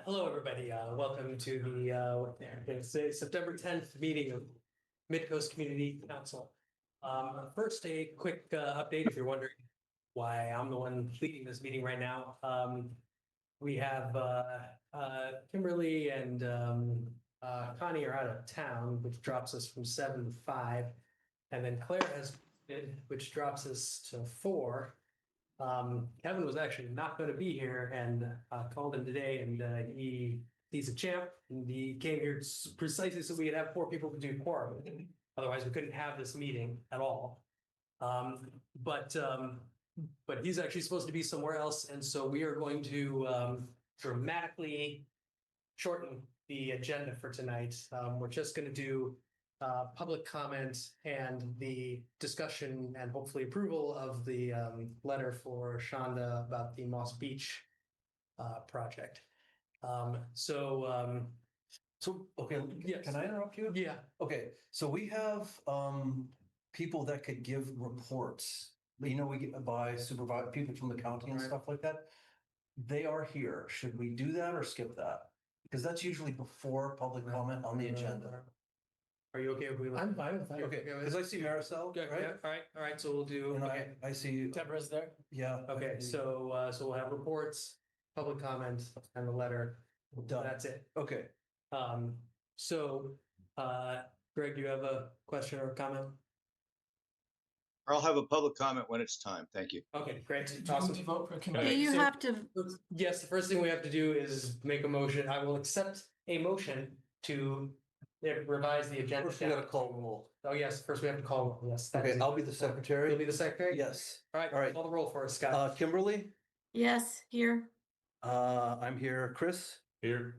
Hello, everybody. Welcome to the September 10th meeting of Midcoast Community Council. First, a quick update if you're wondering why I'm the one leading this meeting right now. We have Kimberly and Connie are out of town, which drops us from 7 to 5. And then Claire has, which drops us to 4. Kevin was actually not going to be here and called him today, and he's a champ, and he came here precisely so we could have 4 people to do quorum. Otherwise, we couldn't have this meeting at all. But he's actually supposed to be somewhere else, and so we are going to dramatically shorten the agenda for tonight. We're just going to do public comment and the discussion and hopefully approval of the letter for Shonda about the Moss Beach project. Okay, yes. Can I interrupt you? Yeah. Okay, so we have people that could give reports. We get by supervise people from the county and Right. stuff like that. They are here. Should we do that or skip that? Because that's usually before public comment on the agenda. Are you okay if we? I'm fine with that. Okay, because I see Maricel, Yeah, right? yeah, all right, so we'll do, And okay, I see, Deborah's there. yeah. okay, so we'll have reports, public comment, and the letter. Done. That's it. Okay, Greg, do you have a question or comment? I'll have a public comment when it's time. Thank you. Okay, great. Do you need to vote for Okay, committee? Do you so- have to, Yes, the first thing we have to do is make a motion. I will accept a motion to revise the agenda. first we gotta call roll. Oh, yes, first we have to call, yes. that Okay, is- I'll be the You'll secretary. be the secretary? Yes. All right, All right. call the roll for us, Scott. Kimberly, yes, here, I'm here. Chris, Here.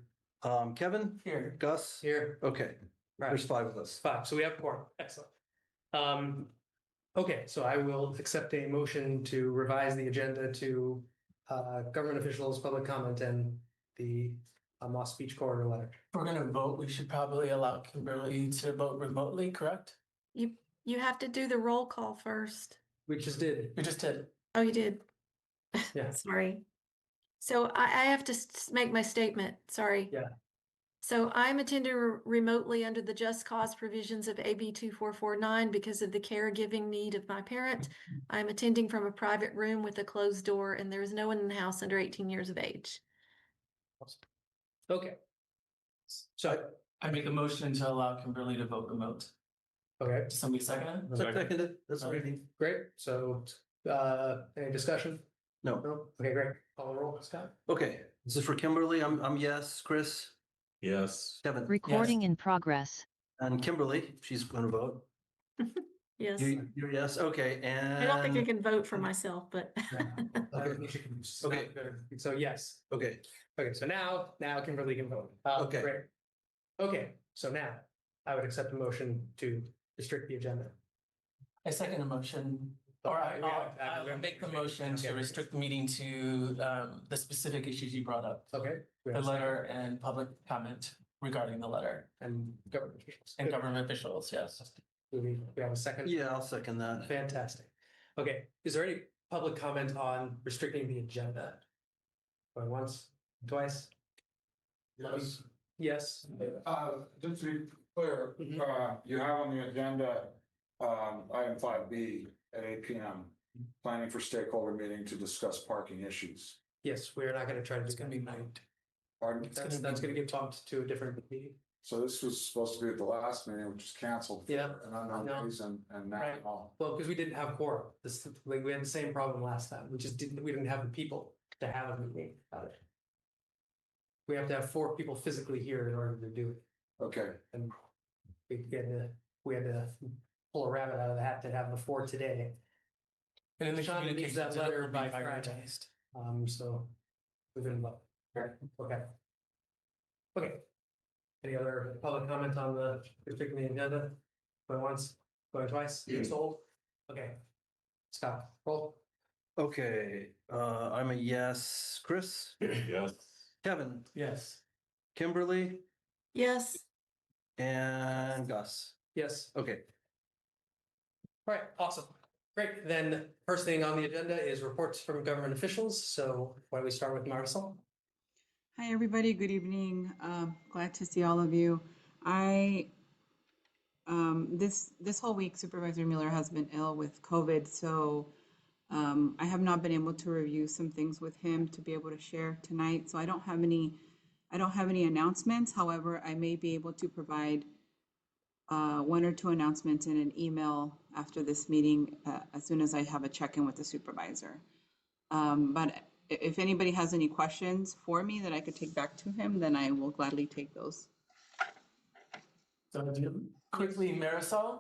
Kevin, Here. Gus. Here, Okay, right, there's 5 of us. 5, so we have 4, excellent. Okay, so I will accept a motion to revise the agenda to government officials, public comment, and the Moss Beach corridor letter. If we're gonna vote, we should probably allow Kimberly to vote remotely, correct? you have to do the roll call first. We just did, We just did. Oh, you did? Yeah. Sorry. So I have to make my statement, sorry. Yeah. So I'm attending remotely under the just cause provisions of AB 2449 because of the caregiving need of my parent. I'm attending from a private room with a closed door, and there is no one in the house under 18 years of age. okay. So, I make a motion to allow Kimberly to vote remote. okay, Does somebody second it? Seconded, that's Okay. ready. great, so any discussion? No. No, okay, great, call the roll, Scott. Okay, this is for Kimberly. I'm yes. Chris, Yes. Kevin, Recording in progress. and Kimberly, she's going to vote. Yes. You're yes. Okay, and I don't think I can vote for myself, but. Okay, so yes, Okay, okay, so now Kimberly can vote. Okay. Great. Okay, so now I would accept a motion to restrict the agenda. I second the motion. Or I'll make the motion to restrict the meeting to the specific issues you brought up. Okay. we The have a second. letter and public comment regarding the letter And government officials. and government officials, yes. Do we have a second? yeah, I'll second that. Fantastic. Okay, is there any public comment on restricting the agenda? Going once, twice? Yes, Yes, just to be clear, Mhm. you have on the agenda, item 5B at 8 PM. Planning for stakeholder meeting to discuss parking issues. yes, we're not gonna try to. It's gonna be night. Pardon? That's gonna get bumped to a different meeting. So this was supposed to be at the last meeting, which was canceled. for Yeah. an unknown No. reason, and now. Right. Well, because we didn't have quorum. We had the same problem last time. We didn't have the people to have a meeting about it. We have to have 4 people physically here in order to do it. Okay, And we had to pull a rabbit out of the hat to have the 4 today. And in the Sean needs communication, that it letter will be by Friday. prioritized. So we didn't look. Okay. Okay. Any other public comment on the restricting the agenda? Going once, going twice, sold? Okay. Scott, roll. Okay, I'm a yes. Chris, Yes. Kevin, Yes. Kimberly, Yes, and Gus. Yes. Okay, All right, awesome. Great. Then first thing on the agenda is reports from government officials. So why don't we start with Marisol? Hi, everybody. Good evening. Glad to see all of you. This whole week, Supervisor Mueller has been ill with COVID, so I have not been able to review some things with him to be able to share tonight. So I don't have any announcements. However, I may be able to provide one or two announcements in an email after this meeting as soon as I have a check-in with the supervisor. But if anybody has any questions for me that I could take back to him, then I will gladly take those. So quickly, Marisol,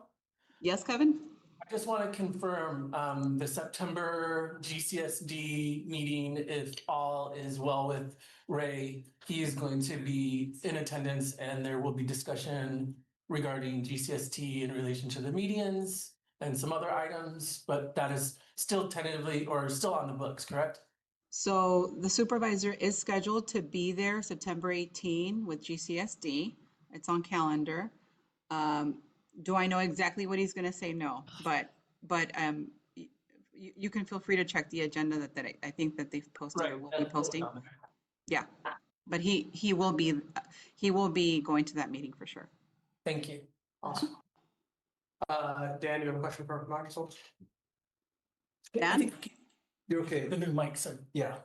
Yes, Kevin? I just want to confirm the September GCSD meeting, if all is well with Ray, he is going to be in attendance and there will be discussion regarding GCST in relation to the medians and some other items, but that is still tentatively or still on the books, correct? So the supervisor is scheduled to be there September 18 with GCSD. It's on calendar. Do I know exactly what he's going to say? No, but you can feel free to check the agenda that I think that they've posted or will be posting. Yeah, but he will be going to that meeting for sure. Thank you. Awesome. Dan, you have a question for Marisol? Dan? You're okay. The new mics are. Yeah.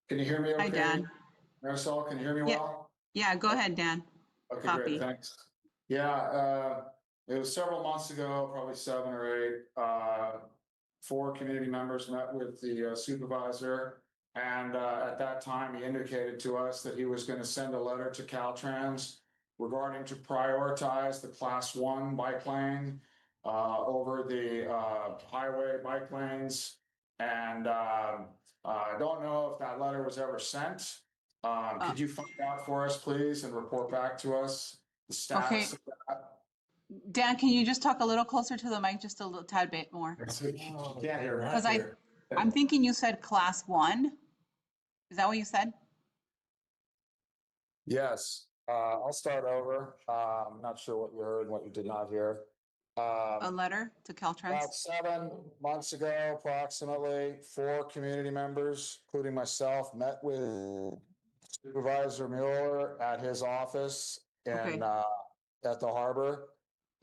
Can you hear me okay? Hi, Dan. Marisol, can you hear me Yeah. well? Yeah, go ahead, Dan. Okay, Copy. great, thanks. Yeah, it was several months ago, probably 7 or 8. 4 community members met with the supervisor. And at that time, he indicated to us that he was going to send a letter to Caltrans regarding to prioritize the class 1 bike lane over the highway bike lanes. And I don't know if that letter was ever sent. Could you find out for us, please, and report back to us the status of that? Dan, can you just talk a little closer to the mic, just a little tad bit more? You can't hear me. Because I'm thinking you said class 1. Is that what you said? Yes, I'll start over. I'm not sure what you heard and what you did not hear. A letter to Caltrans? About 7 months ago, approximately, 4 community members, including myself, met with Supervisor Mueller at his office in at the harbor.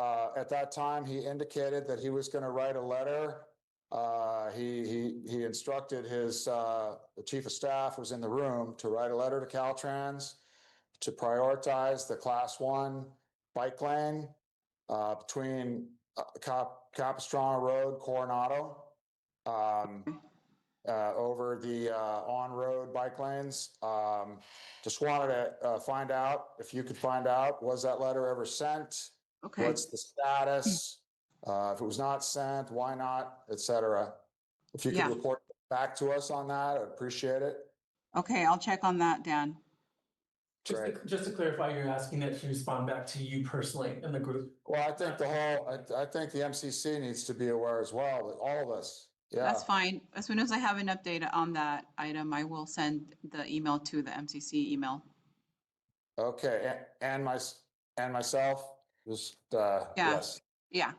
At that time, he indicated that he was going to write a letter. He instructed the chief of staff was in the room to write a letter to Caltrans to prioritize the class 1 bike lane between Capistrano Road, Coronado, over the on-road bike lanes. Just wanted to find out if you could find out, was that letter ever sent? Okay. What's the status? If it was not sent, why not, et cetera. If you could report back to us on that, I'd appreciate it. Okay, I'll check on that, Dan. Just to clarify, you're asking that she respond back to you personally in the group? Well, I think I think the MCC needs to be aware as well, that all of us. Yeah. That's fine. As soon as I have an update on that item, I will send the email to the MCC email. Okay, and myself, just, yes. Yeah.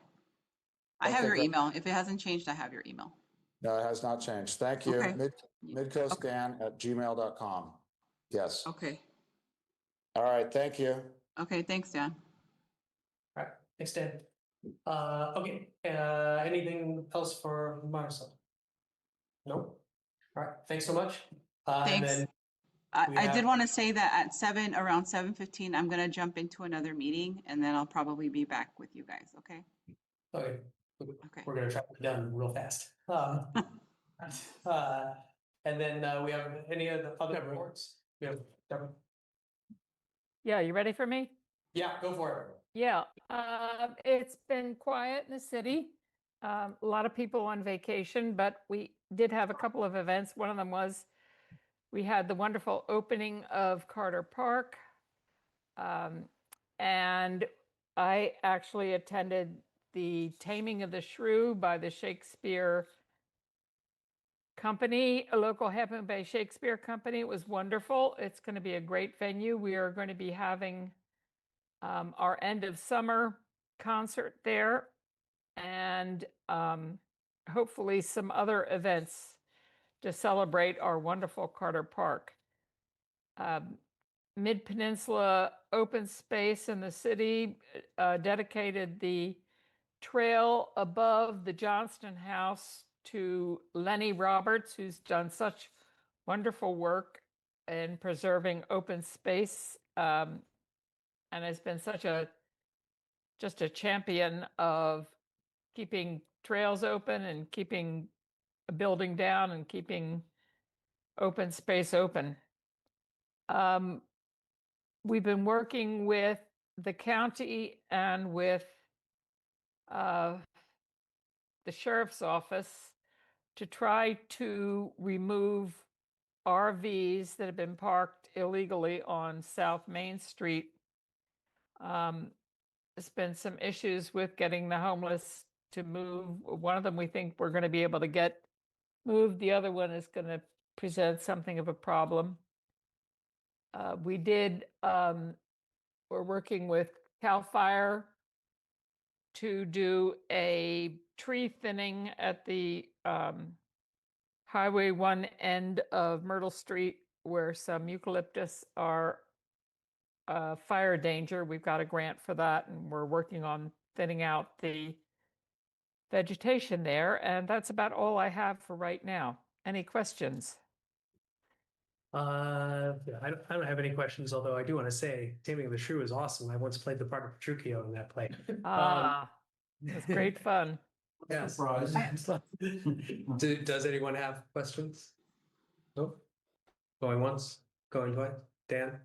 I have Okay, your great. email. If it hasn't changed, I have your email. No, it has not changed. Thank you. Okay. Midcoastdan@gmail.com. Yes. Okay. All right, thank you. Okay, thanks, Dan. All right, thanks, Dan. Okay, anything else for Marisol? No? All right, thanks so much. And Thanks. then I did want to say that at around 7:15, I'm going to jump into another meeting and then I'll probably be back with you guys, okay? Okay, Okay. we're gonna try to be done real fast. And then we have any other reports? We have, Deborah? Yeah, you ready for me? Yeah, go for it. Yeah, it's been quiet in the city. A lot of people on vacation, but we did have a couple of events. One of them was we had the wonderful opening of Carter Park. And I actually attended the Taming of the Shrew by the Shakespeare Company, a local Half Bay Shakespeare Company. It was wonderful. It's going to be a great venue. We are going to be having our end of summer concert there, and hopefully some other events to celebrate our wonderful Carter Park. Mid-Peninsula Open Space in the city dedicated the trail above the Johnston House to Lenny Roberts, who's done such wonderful work in preserving open space, and has been just a champion of keeping trails open and keeping a building down and keeping open space open. We've been working with the county and with the sheriff's office to try to remove RVs that have been parked illegally on South Main Street. There's been some issues with getting the homeless to move. One of them we think we're going to be able to get moved. The other one is going to present something of a problem. We're working with CAL FIRE to do a tree thinning at the Highway 1 end of Myrtle Street, where some eucalyptus are fire danger. We've got a grant for that, and we're working on thinning out the vegetation there. And that's about all I have for right now. Any questions? I don't have any questions, although I do want to say Taming of the Shrew is awesome. I once played the part of Petruchio in that play. It's great fun. Yeah. Does anyone have questions? No? Going once, going twice? Dan?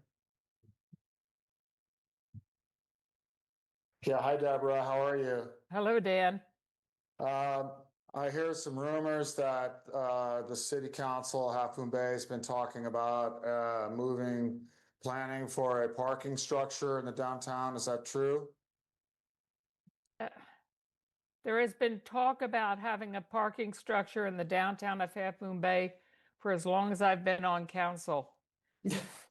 Yeah, hi Deborah, how are you? Hello, Dan. I hear some rumors that the city council of Half Moon Bay has been talking about planning for a parking structure in the downtown. Is that true? There has been talk about having a parking structure in the downtown of Half Moon Bay for as long as I've been on council.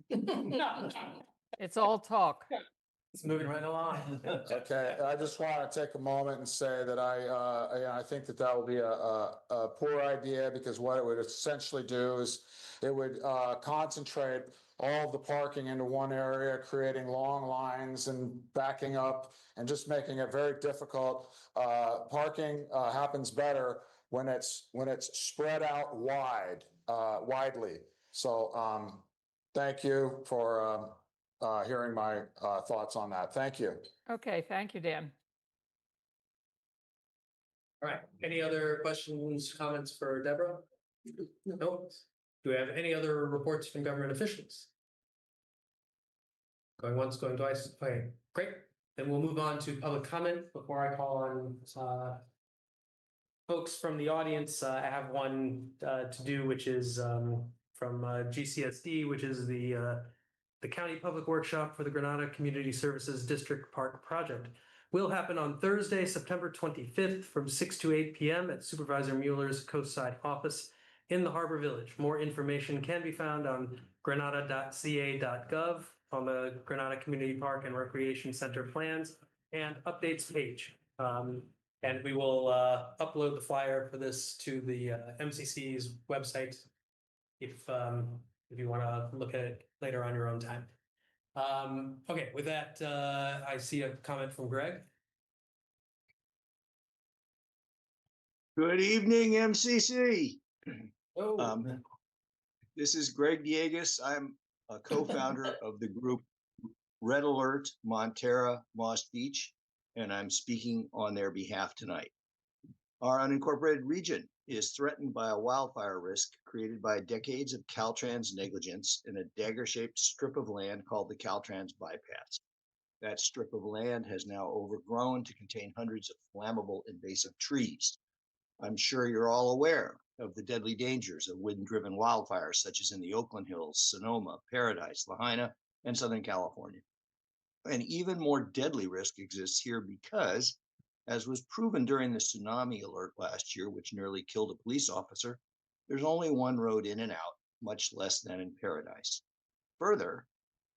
It's all talk. It's moving right along. Okay, I just want to take a moment and say that I think that will be a poor idea, because what it would essentially do is it would concentrate all of the parking into one area, creating long lines and backing up and just making it very difficult. Parking happens better when it's spread out widely. So thank you for hearing my thoughts on that. Thank you. Okay, thank you, Dan. All right, any other questions, comments for Deborah? No. Do we have any other reports from government officials? Going once, going twice. Okay, great. Then we'll move on to public comment before I call on folks from the audience. I have one to do, which is from GCSD, which is the County Public Workshop for the Granada Community Services District Park Project. Will happen on Thursday, September 25th from 6 to 8 p.m. at Supervisor Mueller's Coastside office in the Harbor Village. More information can be found on granada.ca.gov on the Granada Community Park and Recreation Center plans and updates page. And we will upload the flyer for this to the MCC's website if you want to look at it later on your own time. Okay, with that, I see a comment from Greg. Good evening, MCC. Oh, This is Greg Diegas. I'm a co-founder of the group Red Alert Montara Moss Beach, and I'm speaking on their behalf tonight. Our unincorporated region is threatened by a wildfire risk created by decades of Caltrans negligence in a dagger-shaped strip of land called the Caltrans bypass. That strip of land has now overgrown to contain hundreds of flammable invasive trees. I'm sure you're all aware of the deadly dangers of wind-driven wildfires, such as in the Oakland Hills, Sonoma, Paradise, Lahaina, and Southern California. An even more deadly risk exists here because, as was proven during the tsunami alert last year, which nearly killed a police officer, there's only one road in and out, much less than in Paradise. Further,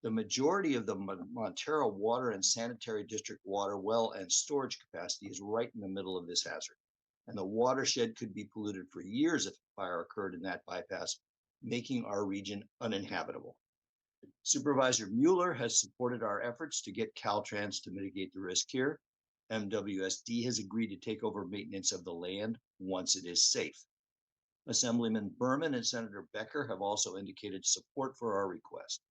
the majority of the Montara Water and Sanitary District water well and storage capacity is right in the middle of this hazard, and the watershed could be polluted for years if a fire occurred in that bypass, making our region uninhabitable. Supervisor Mueller has supported our efforts to get Caltrans to mitigate the risk here. MWSD has agreed to take over maintenance of the land once it is safe. Assemblyman Berman and Senator Becker have also indicated support for our request.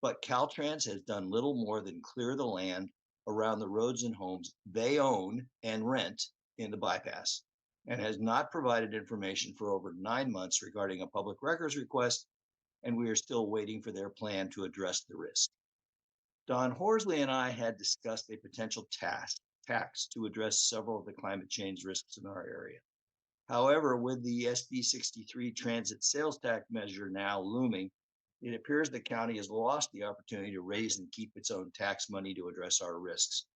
But Caltrans has done little more than clear the land around the roads and homes they own and rent in the bypass, and has not provided information for over 9 months regarding a public records request, and we are still waiting for their plan to address the risk. Don Horsley and I had discussed a potential tax to address several of the climate change risks in our area. However, with the SB 63 transit sales tax measure now looming, it appears the county has lost the opportunity to raise and keep its own tax money to address our risks.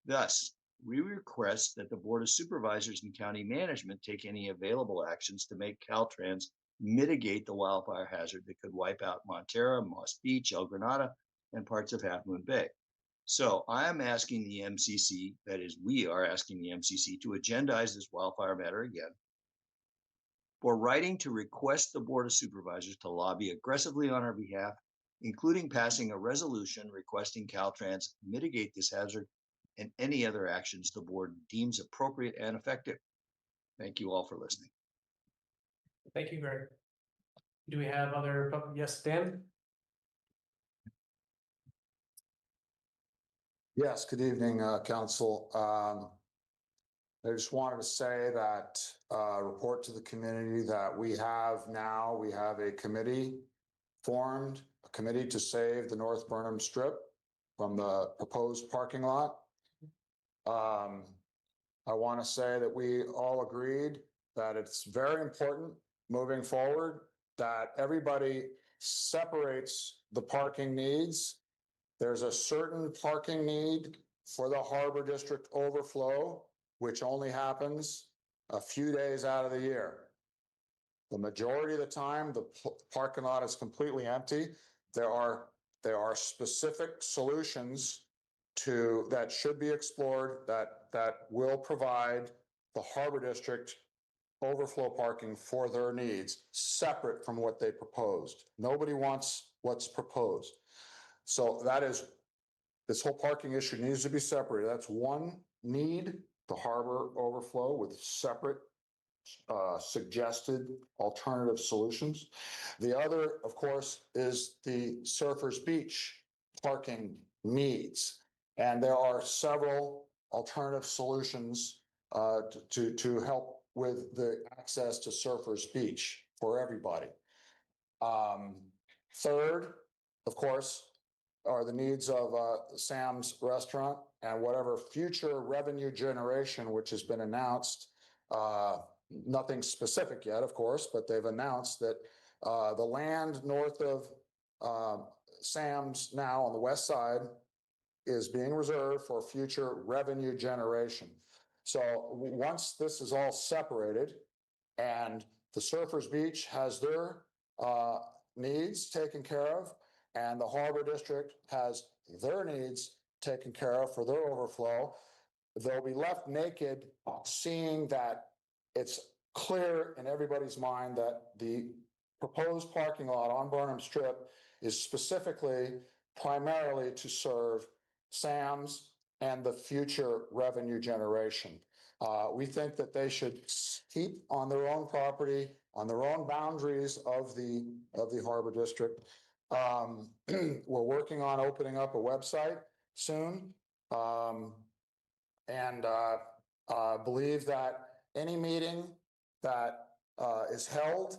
Thus, we request that the Board of Supervisors and County Management take any available actions to make Caltrans mitigate the wildfire hazard that could wipe out Montara, Moss Beach, El Granada, and parts of Half Moon Bay. So I am asking the MCC, that is, we are asking the MCC to agendize this wildfire matter again, for writing to request the Board of Supervisors to lobby aggressively on our behalf, including passing a resolution requesting Caltrans mitigate this hazard and any other actions the board deems appropriate and effective. Thank you all for listening. Thank you, Greg. Do we have other, yes, Dan? Yes, good evening, council. I just wanted to say that, report to the community that we have a committee formed, a committee to save the North Burnham Strip from the proposed parking lot. I want to say that we all agreed that it's very important moving forward that everybody separates the parking needs. There's a certain parking need for the Harbor District overflow, which only happens a few days out of the year. The majority of the time, the parking lot is completely empty. There are specific solutions that should be explored that will provide the Harbor District overflow parking for their needs, separate from what they proposed. Nobody wants what's proposed. So this whole parking issue needs to be separated. That's one need, the harbor overflow with separate suggested alternative solutions. The other, of course, is the Surfers Beach parking needs. And there are several alternative solutions to help with the access to Surfers Beach for everybody. Third, of course, are the needs of Sam's Restaurant and whatever future revenue generation, which has been announced. Nothing specific yet, of course, but they've announced that the land north of Sam's now on the west side is being reserved for future revenue generation. So once this is all separated and the Surfers Beach has their needs taken care of, and the Harbor District has their needs taken care of for their overflow, they'll be left naked, seeing that it's clear in everybody's mind that the proposed parking lot on Burnham Strip is specifically primarily to serve Sam's and the future revenue generation. We think that they should keep on their own property, on their own boundaries of the Harbor District. We're working on opening up a website soon, and believe that any meeting that is held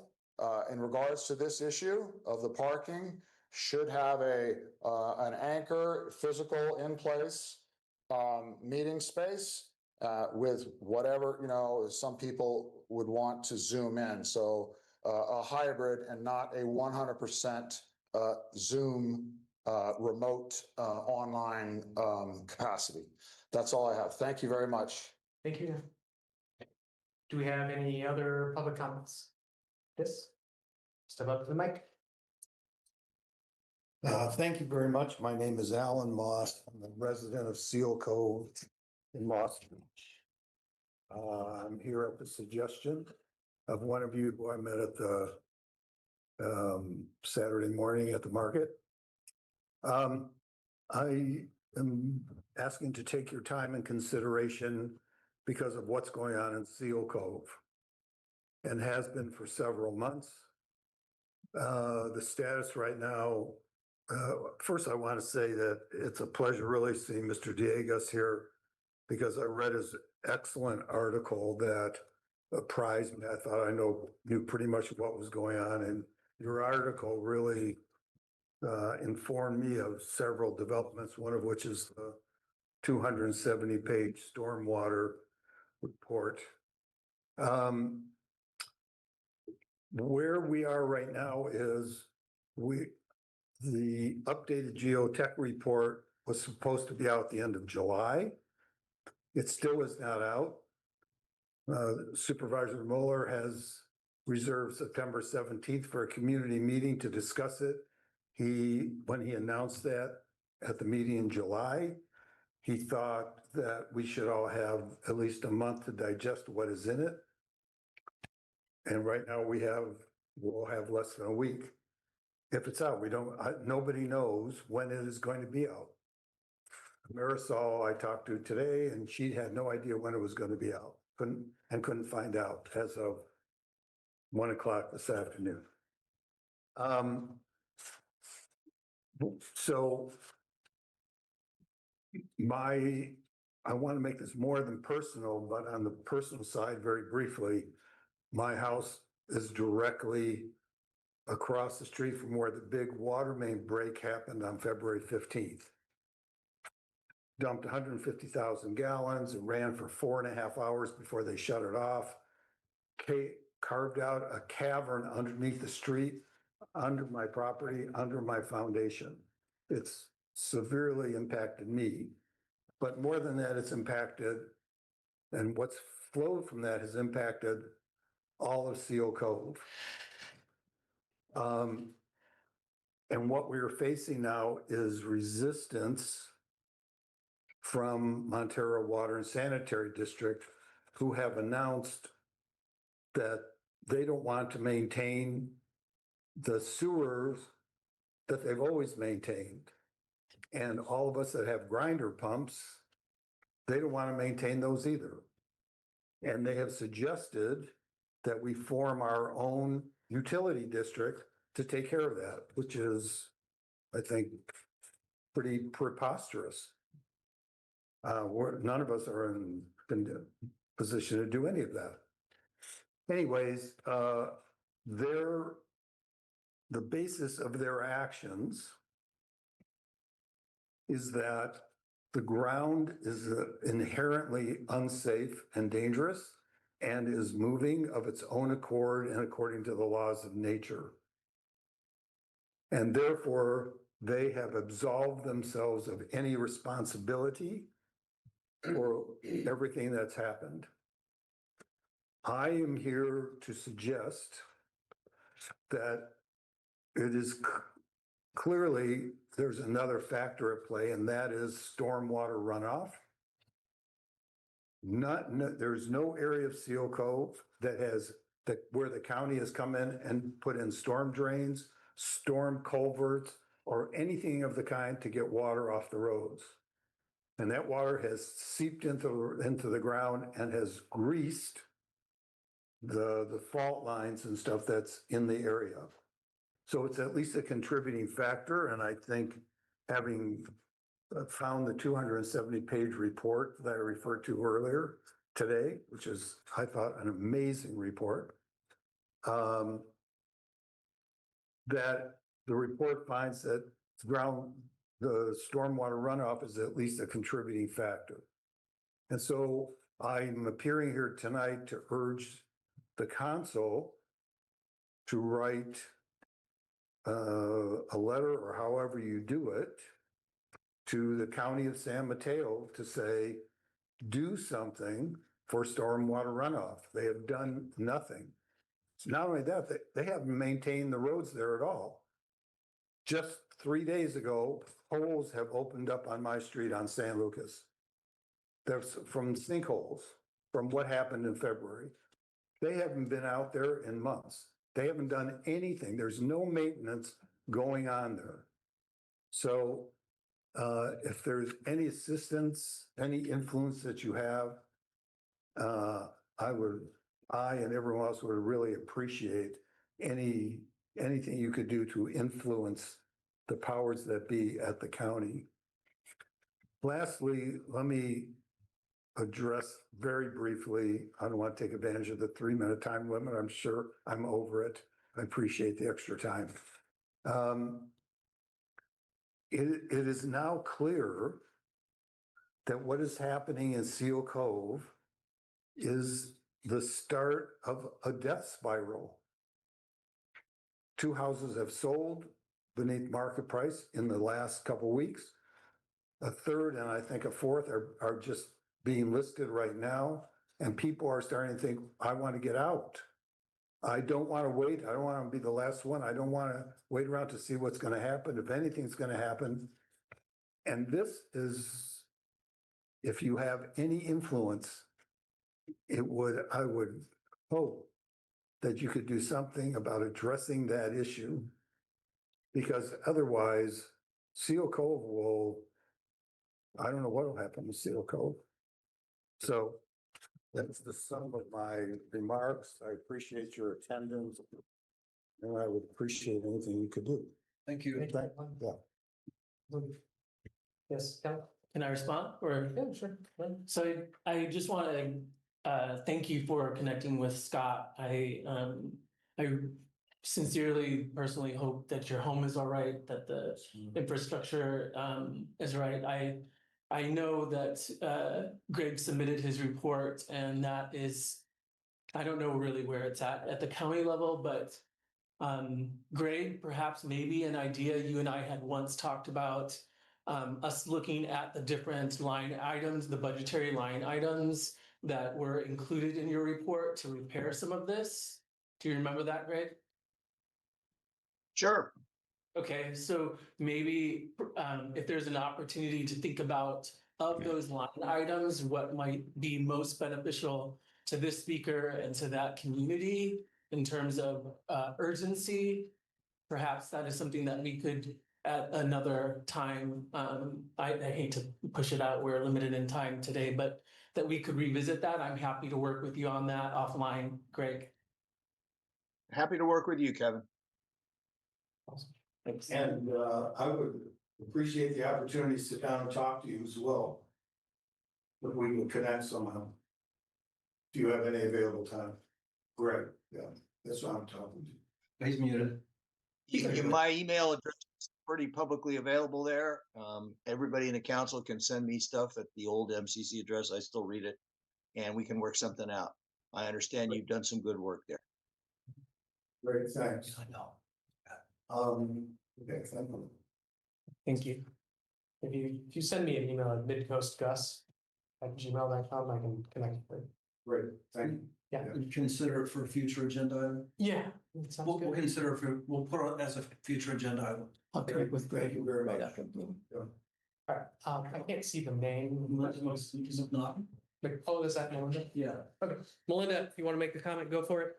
in regards to this issue of the parking should have an anchor physical in place meeting space with whatever, some people would want to zoom in. So a hybrid and not a 100% Zoom remote online capacity. That's all I have. Thank you very much. Thank you. Do we have any other public comments? Yes? Step up to the mic. Thank you very much. My name is Alan Moss. I'm a resident of Seal Cove in Moss Beach. I'm here at the suggestion of one of you who I met at the Saturday morning at the market. I am asking to take your time and consideration because of what's going on in Seal Cove and has been for several months. The status right now, first I want to say that it's a pleasure really seeing Mr. Diegas here because I read his excellent article that apprised me. I thought I knew pretty much what was going on, and your article really informed me of several developments, one of which is the 270-page stormwater report. Where we are right now is the updated geotech report was supposed to be out the end of July. It still is not out. Supervisor Mueller has reserved September 17th for a community meeting to discuss it. When he announced that at the meeting in July, he thought that we should all have at least a month to digest what is in it. And right now we'll have less than a week. If it's out, nobody knows when it is going to be out. Marisol, I talked to today, and she had no idea when it was going to be out. Couldn't find out as of 1 o'clock this afternoon. So I want to make this more than personal, but on the personal side, very briefly, my house is directly across the street from where the big water main break happened on February 15th. Dumped 150,000 gallons and ran for 4.5 hours before they shut it off. Carved out a cavern underneath the street, under my property, under my foundation. It's severely impacted me. But more than that, it's impacted, and what's flowed from that has impacted all of Seal Cove. And what we're facing now is resistance from Montero Water and Sanitary District, who have announced that they don't want to maintain the sewers that they've always maintained. And all of us that have grinder pumps, they don't want to maintain those either. And they have suggested that we form our own utility district to take care of that, which is, I think, pretty preposterous. None of us are in a position to do any of that. Anyways, the basis of their actions is that the ground is inherently unsafe and dangerous and is moving of its own accord and according to the laws of nature. And therefore, they have absolved themselves of any responsibility for everything that's happened. I am here to suggest that it is clearly there's another factor at play, and that is stormwater runoff. There's no area of Seal Cove where the county has come in and put in storm drains, storm culverts, or anything of the kind to get water off the roads. And that water has seeped into the ground and has greased the fault lines and stuff that's in the area. So it's at least a contributing factor. And I think having found the 270-page report that I referred to earlier today, which is, I thought, an amazing report, that the report finds that the stormwater runoff is at least a contributing factor. And so I'm appearing here tonight to urge the council to write a letter, or however you do it, to the county of San Mateo to say, do something for stormwater runoff. They have done nothing. Not only that, they haven't maintained the roads there at all. Just 3 days ago, holes have opened up on my street on San Lucas. There's from sinkholes from what happened in February. They haven't been out there in months. They haven't done anything. There's no maintenance going on there. So if there's any assistance, any influence that you have, I and everyone else would really appreciate anything you could do to influence the powers that be at the county. Lastly, let me address very briefly, I don't want to take advantage of the 3-minute time limit. I'm sure I'm over it. I appreciate the extra time. It is now clear that what is happening in Seal Cove is the start of a death spiral. 2 houses have sold beneath market price in the last couple of weeks. A third, and I think a fourth, are just being listed right now. And people are starting to think, I want to get out. I don't want to wait. I don't want to be the last one. I don't want to wait around to see what's going to happen, if anything's going to happen. And this is, if you have any influence, I would hope that you could do something about addressing that issue. Because otherwise, Seal Cove I don't know what will happen to Seal Cove. So that's the sum of my remarks. I appreciate your attendance. And I would appreciate anything you could do. Thank you. Yeah. Yes, Cal? Can I respond or? Yeah, sure. So I just want to thank you for connecting with Scott. I sincerely, personally hope that your home is all right, that the infrastructure is right. I know that Greg submitted his report, and that is, I don't know really where it's at the county level, but Greg, perhaps maybe an idea you and I had once talked about, us looking at the different line items, the budgetary line items that were included in your report to repair some of this. Do you remember that, Greg? Sure. Okay, so maybe if there's an opportunity to think about of those line items, what might be most beneficial to this speaker and to that community in terms of urgency, perhaps that is something that we could at another time. I hate to push it out, we're limited in time today, but that we could revisit that. I'm happy to work with you on that offline, Greg. Happy to work with you, Kevin. Awesome. Thanks. And I would appreciate the opportunity to sit down and talk to you as well. If we can connect somehow. Do you have any available time? Great, yeah, that's what I'm talking to. He's muted. My email address is pretty publicly available there. Everybody in the council can send me stuff at the old MCC address. I still read it, and we can work something out. I understand you've done some good work there. Great, thanks. Okay, thank you. Thank you. If you send me an email at midcoastgus@gmail.com, I can connect with you. Great, thank you. Yeah. Consider it for a future agenda item. Yeah. That sounds We'll good. consider we'll put it as a future agenda item. I'll connect with Greg. Thank you very much. All right, I can't see the name. Is it not? Oh, is that Melinda? Yeah. Okay, Melinda, if you want to make a comment, go for it.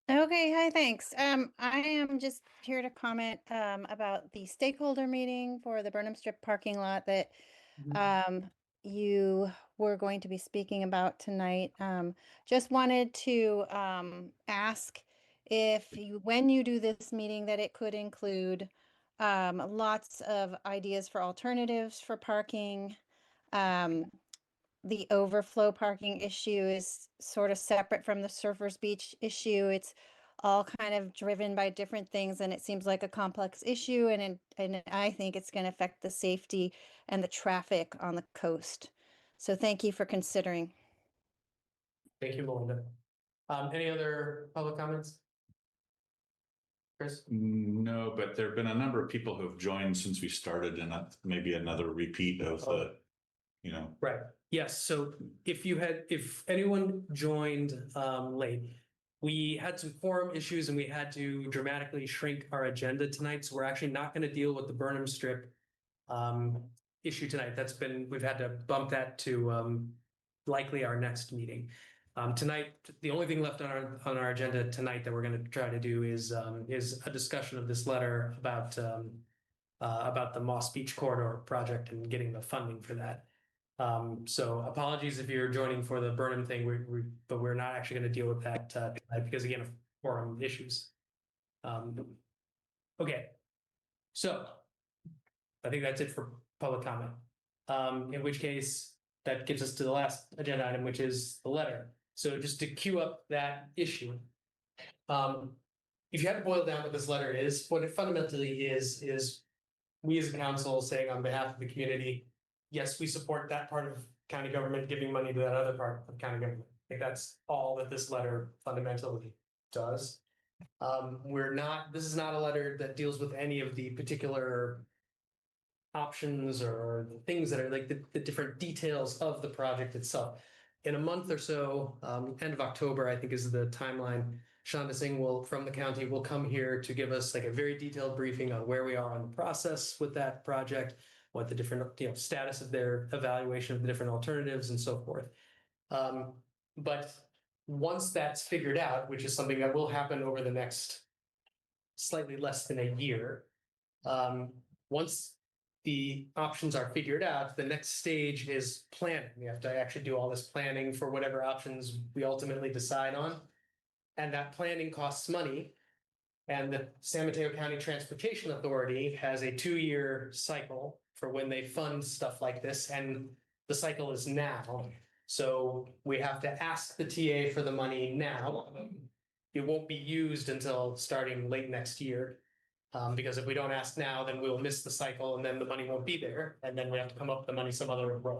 Okay, hi, thanks. I am just here to comment about the stakeholder meeting for the Burnham Strip parking lot that you were going to be speaking about tonight. Just wanted to ask if when you do this meeting, that it could include lots of ideas for alternatives for parking. The overflow parking issue is sort of separate from the Surfers Beach issue. It's all kind of driven by different things, and it seems like a complex issue, and I think it's going to affect the safety and the traffic on the coast. So thank you for considering. Thank you, Melinda. Any other public comments? Chris? No, but there have been a number of people who have joined since we started, and maybe another repeat of the, Right, yes, so if anyone joined late, we had some quorum issues and we had to dramatically shrink our agenda tonight, so we're actually not going to deal with the Burnham Strip issue tonight. We've had to bump that to likely our next meeting. Tonight, the only thing left on our agenda tonight that we're going to try to do is a discussion of this letter about about the Moss Beach Corridor project and getting the funding for that. So apologies if you're joining for the Burnham thing, but we're not actually going to deal with that tonight because again, of forum issues. Okay, so I think that's it for public comment. In which case, that gets us to the last agenda item, which is the letter. So just to queue up that issue. If you had to boil down what this letter is, what it fundamentally is we as a council saying on behalf of the community, yes, we support that part of county government giving money to that other part of county government. I think that's all that this letter fundamentally does. This is not a letter that deals with any of the particular options or the things that are like the different details of the project itself. In a month or so, end of October, I think is the timeline, Shonda Singh from the county will come here to give us like a very detailed briefing on where we are on the process with that project, what the different status of their evaluation of the different alternatives and so forth. But once that's figured out, which is something that will happen over the next slightly less than a year, once the options are figured out, the next stage is planning. We have to actually do all this planning for whatever options we ultimately decide on. And that planning costs money. And the San Mateo County Transportation Authority has a 2-year cycle for when they fund stuff like this. And the cycle is now. So we have to ask the TA for the money now. It won't be used until starting late next year. Because if we don't ask now, then we'll miss the cycle and then the money won't be there. And then we have to come up with the money some other way.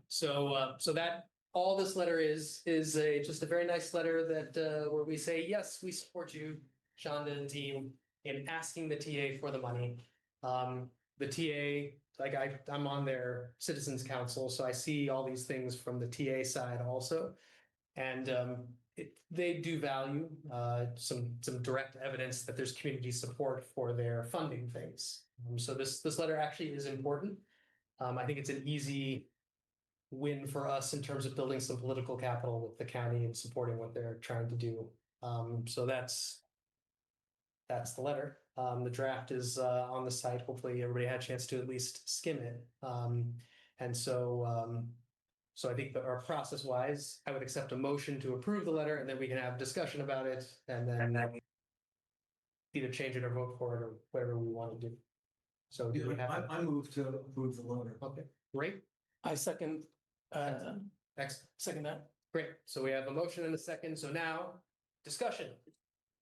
So that all this letter is just a very nice letter that where we say, yes, we support you, Shonda and team, in asking the TA for the money. The TA, like I'm on their citizens council, so I see all these things from the TA side also. And they do value some direct evidence that there's community support for their funding things. So this letter actually is important. I think it's an easy win for us in terms of building some political capital with the county and supporting what they're trying to do. So that's the letter. The draft is on the site. Hopefully everybody had a chance to at least skim it. And so I think that our process wise, I would accept a motion to approve the letter and then we can have discussion about it and then either change it or vote for it or whatever we want to do. So do we have? I move to approve the letter. Okay, great. I second, Excellent. second that. Great. So we have a motion and a second. So now discussion.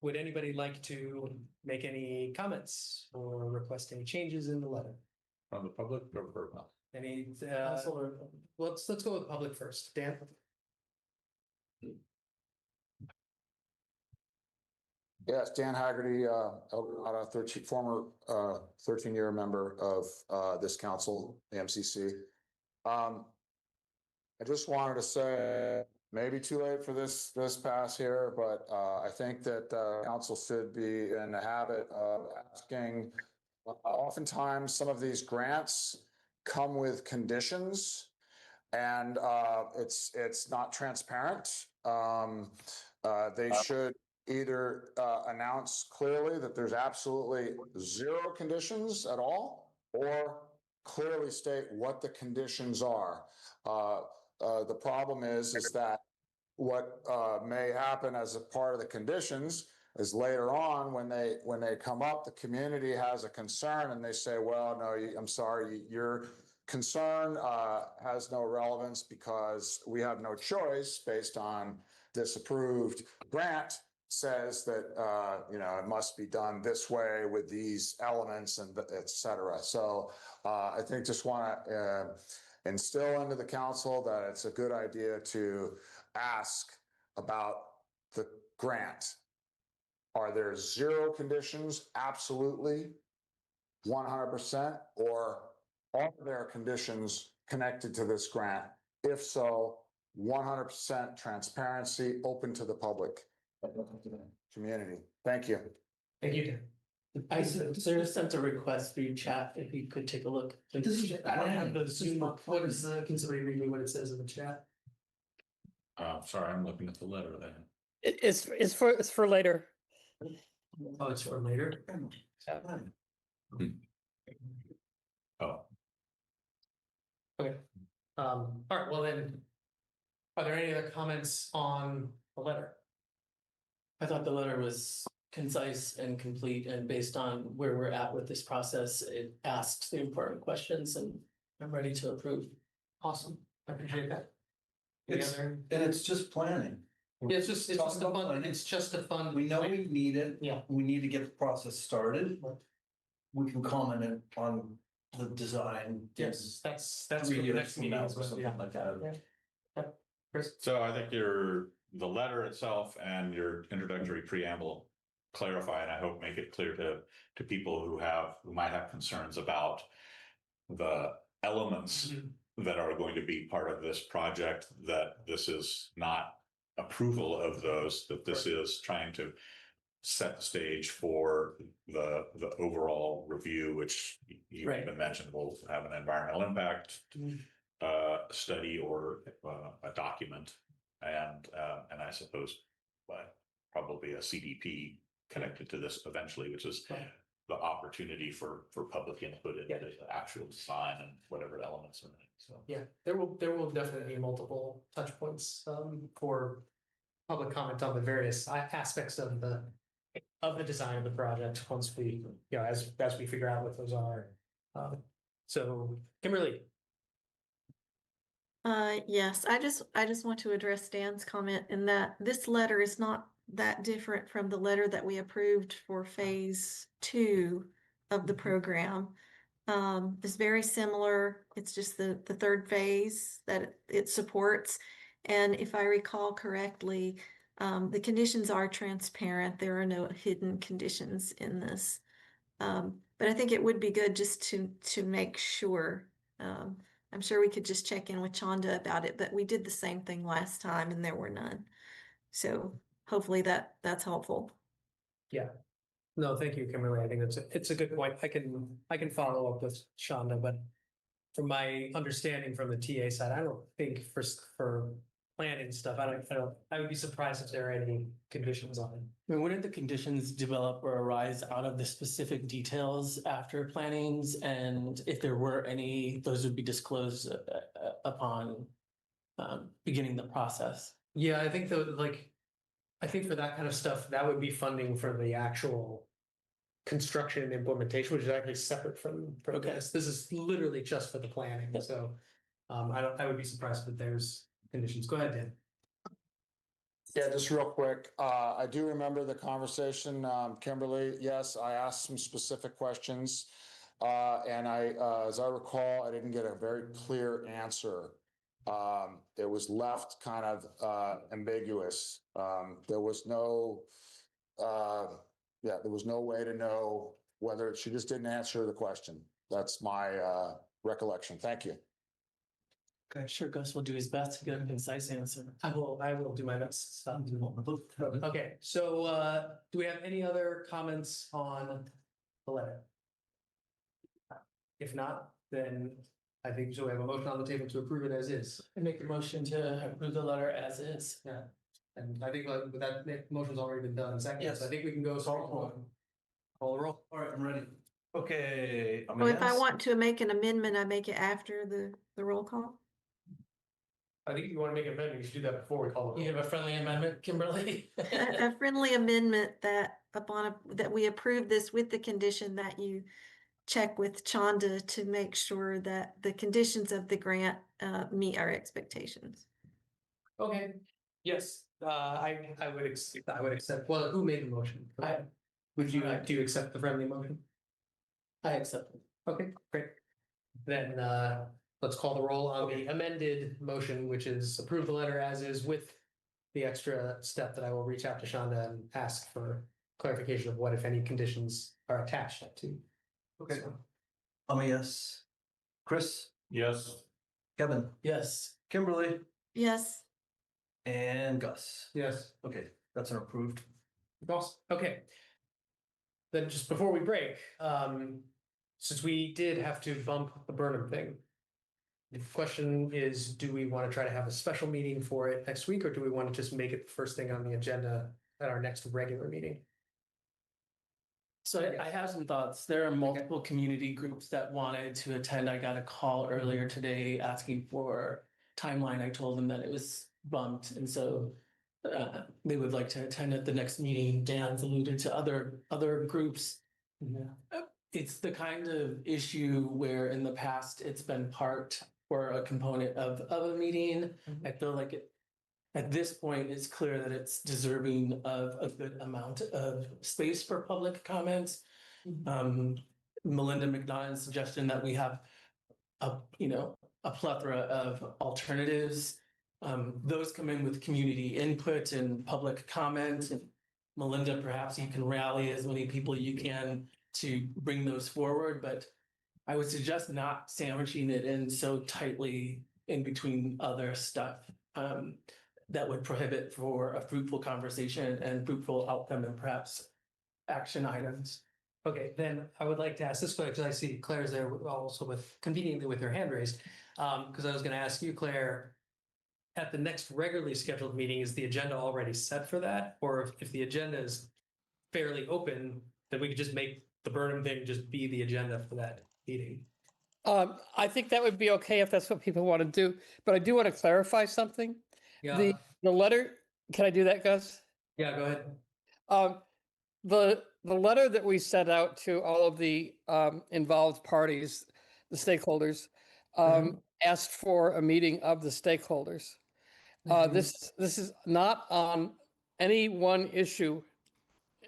Would anybody like to make any comments or request any changes in the letter? From the public or for? Any, let's go with public first. Dan? Yes, Dan Haggerty, former 13-year member of this council, the MCC. I just wanted to say, maybe too late for this pass here, but I think that council should be in the habit of asking. Oftentimes, some of these grants come with conditions, and it's not transparent. They should either announce clearly that there's absolutely zero conditions at all, or clearly state what the conditions are. The problem is that what may happen as a part of the conditions is later on when they come up, the community has a concern and they say, well, no, I'm sorry, your concern has no relevance because we have no choice based on this approved grant says that it must be done this way with these elements and et cetera. So I think just want to instill into the council that it's a good idea to ask about the grant. Are there zero conditions? Absolutely, 100%, or are there conditions connected to this grant? If so, 100% transparency, open to the public, open to the community. Thank you. Thank you, Dan. Sarah sent a request through chat if you could take a look. I don't have the Zoom up. What is can somebody read me what it says in the chat? Sorry, I'm looking at the letter then. It's for later. Oh, it's for later. Oh, Okay. All right, well then, are there any other comments on the letter? I thought the letter was concise and complete, and based on where we're at with this process, it asked the important questions, and I'm ready to approve. Awesome, I appreciate that. Any It's, other? and it's just planning. Yeah, it's just a Talking about fun, planning. it's just a fun. We know we need it. Yeah. We need to get the process started. We can comment on the design. Yes, that's for 3 the years next from meeting now, as or well, something yeah. like that. Chris? so I think the letter itself and your introductory preamble clarify, and I hope make it clear to people who might have concerns about the elements that are going to be part of this project, that this is not approval of those, that this is trying to set the stage for the overall review, which you Right. even mentioned will have an environmental impact study or a document, and I suppose probably a CDP connected to this eventually, which is the opportunity for public input into the actual design and whatever elements are in it. So Yeah, there will definitely be multiple touch points for public comment on the various aspects of the design of the project once we, as we figure out what those are. So Kimberly, Yes, I just want to address Dan's comment in that this letter is not that different from the letter that we approved for phase 2 of the program. It's very similar. It's just the third phase that it supports. And if I recall correctly, the conditions are transparent. There are no hidden conditions in this. But I think it would be good just to make sure. I'm sure we could just check in with Chanda about it, but we did the same thing last time and there were none. So hopefully that's helpful. yeah. No, thank you, Kimberly. I think it's a good point. I can follow up with Shonda, but from my understanding from the TA side, I don't think for planning stuff, I would be surprised if there are any conditions on it. I mean, wouldn't the conditions develop or arise out of the specific details after plannings? And if there were any, those would be disclosed upon beginning the process. Yeah, I think I think for that kind of stuff, that would be funding for the actual construction and implementation, which is actually separate from Okay. this. This is literally just for the planning. Yep. So I would be surprised if there's conditions. Go ahead, Dan. Yeah, just real quick. I do remember the conversation, Kimberly. Yes, I asked some specific questions. And as I recall, I didn't get a very clear answer. It was left kind of ambiguous. There was no, there was no way to know whether she just didn't answer the question. That's my recollection. Thank you. Okay, sure, Gus will do his best to get a concise answer. I will do my best. Okay, so do we have any other comments on the letter? If not, then I think so. We have a motion on the table to approve it as is. I make a motion to approve the letter as is. Yeah. And I think with that motion's already been done. Second, Yes. so I think we can go. Call the roll. All right, I'm ready. Okay. Oh, if I want to make an amendment, I make it after the roll call. I think if you want to make an amendment, you should do that before we call it. You have a friendly amendment, Kimberly? A friendly amendment that that we approve this with the condition that you check with Chanda to make sure that the conditions of the grant meet our expectations. Okay, yes, I would accept, well, who made the motion? Do you accept the friendly motion? I accept it. Okay, great. Then let's call the roll on the amended motion, which is approve the letter as is with the extra step that I will reach out to Shonda and ask for clarification of what, if any, conditions are attached to. Okay. I'm a yes. Chris, yes, Kevin, Yes. Kimberly, Yes. and Gus. Yes. Okay, that's an approved. Awesome. Okay. Then just before we break, since we did have to bump the Burnham thing, the question is, do we want to try to have a special meeting for it next week, or do we want to just make it the first thing on the agenda at our next regular meeting? So I have some thoughts. There are multiple community groups that wanted to attend. I got a call earlier today asking for timeline. I told them that it was bumped, and so they would like to attend at the next meeting. Dan's alluded to other groups. It's the kind of issue where in the past it's been part or a component of a meeting. I feel like at this point, it's clear that it's deserving of a good amount of space for public comments. Melinda McDonald's suggestion that we have a plethora of alternatives. Those come in with community input and public comment. And Melinda, perhaps you can rally as many people you can to bring those forward, but I would suggest not sandwiching it in so tightly in between other stuff. That would prohibit for a fruitful conversation and fruitful outcome and perhaps action items. Okay, then I would like to ask this question, because I see Claire's there also conveniently with her hand raised. Because I was gonna ask you, Claire, at the next regularly scheduled meeting, is the agenda already set for that? Or if the agenda is fairly open, then we could just make the Burnham thing just be the agenda for that meeting? I think that would be okay if that's what people want to do, but I do want to clarify something. Yeah, The letter, can I do that, Gus? yeah, go ahead. The letter that we sent out to all of the involved parties, the stakeholders, asked for a meeting of the stakeholders. This is not on any one issue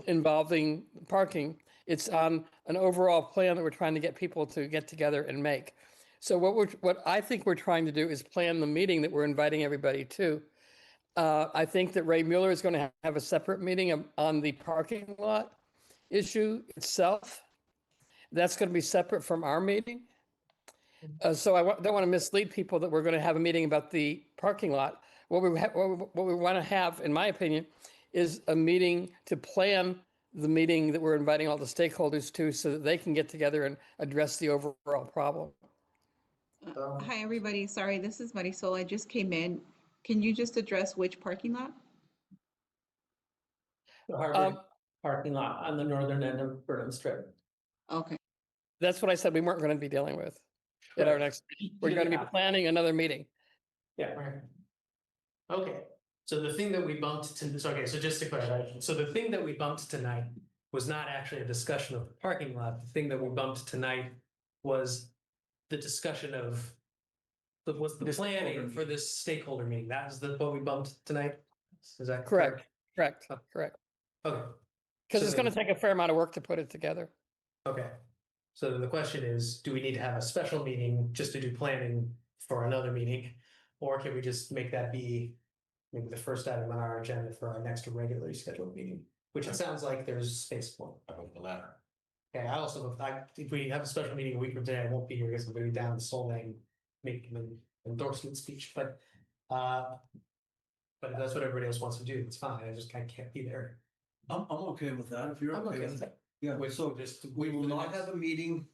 involving parking. It's on an overall plan that we're trying to get people to get together and make. So what I think we're trying to do is plan the meeting that we're inviting everybody to. I think that Ray Mueller is going to have a separate meeting on the parking lot issue itself. That's going to be separate from our meeting. So I don't want to mislead people that we're going to have a meeting about the parking lot. What we want to have, in my opinion, is a meeting to plan the meeting that we're inviting all the stakeholders to so that they can get together and address the overall problem. Hi, everybody. Sorry, this is Marisol. I just came in. Can you just address which parking lot? The Harvard parking lot on the northern end of Burnham Strip. Okay. That's what I said we weren't going to be dealing with at our next, we're going to be planning another meeting. Yeah, right. Okay, so the thing that we bumped to, so just to clarify, So the thing that we bumped tonight was not actually a discussion of the parking lot. The thing that we bumped tonight was the discussion of the planning for this stakeholder meeting. That was what we bumped tonight? Is that correct? Correct. Okay. Because So it's going to take a fair amount of work to put it together. Okay. So the question is, do we need to have a special meeting just to do planning for another meeting? Or can we just make that be maybe the first item on our agenda for our next regularly scheduled meeting? Which it sounds like there's space for. I hope the latter. Okay, if we have a special meeting a week from today, I won't be here because I'm going to be down in Solvang making an endorsement speech, but if that's what everybody else wants to do, it's fine. I can't be there. I'm okay with that, if you're I'm okay okay with with that. that. Yeah, Wait, so just we wait will for the not next- have a meeting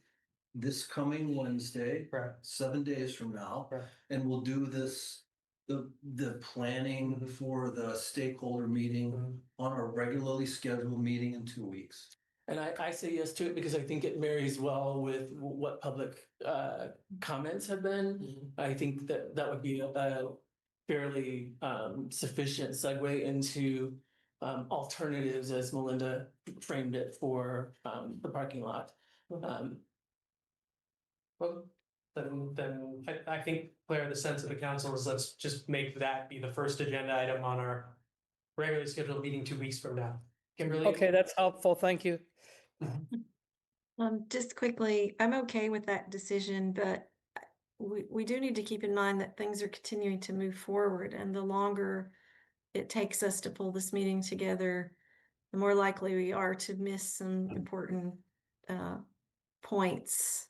this coming Wednesday, Correct. 7 days from now. Correct. And we'll do the planning for the stakeholder meeting on our regularly scheduled meeting in 2 weeks. and I say yes to it because I think it marries well with what public comments have been. I think that would be a fairly sufficient segue into alternatives as Melinda framed it for the parking lot. Well, then I think, Claire, the sense of the council is let's just make that be the first agenda item on our regularly scheduled meeting 2 weeks from now. Kimberly? Okay, that's helpful. Thank you. Just quickly, I'm okay with that decision, but we do need to keep in mind that things are continuing to move forward, and the longer it takes us to pull this meeting together, the more likely we are to miss some important points.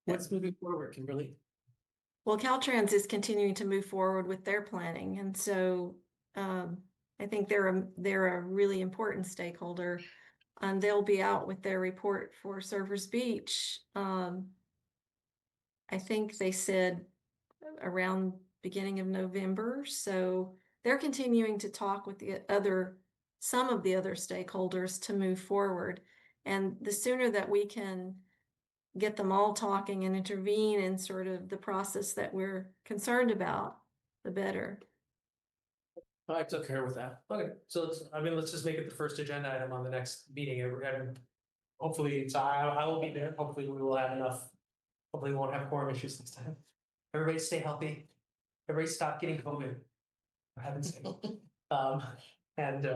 What's moving forward, Kimberly? Well, Caltrans is continuing to move forward with their planning, and so I think they're a really important stakeholder, and they'll be out with their report for Surfers Beach. I think they said around beginning of November, so they're continuing to talk with the other some of the other stakeholders to move forward. And the sooner that we can get them all talking and intervene in sort of the process that we're concerned about, the better. I took care with that. Okay, so let's just make it the first agenda item on the next meeting. And hopefully, I will be there. Hopefully we will have enough. Hopefully we won't have quorum issues this time. Everybody stay healthy. Everybody stop getting COVID. For heaven's sake. And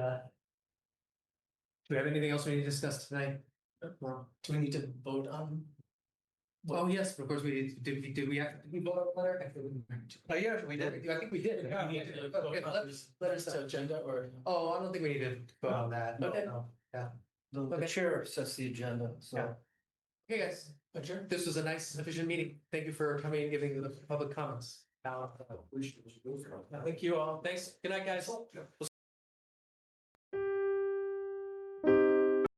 do we have anything else we need to discuss tonight? No. Do we need to vote on? Oh, yes, of course we did. Did we vote on the letter? Oh, yeah, we did. I think we did. We need to vote Okay, on letters the to agenda or? Oh, I don't think we need to vote on that. No, Okay. no. Yeah. The Okay. chair sets the agenda, so. Yeah. Okay, guys. Adjourn. This was a nice, efficient meeting. Thank you for coming and giving the public comments. Thank you all. Thanks. Good night, guys.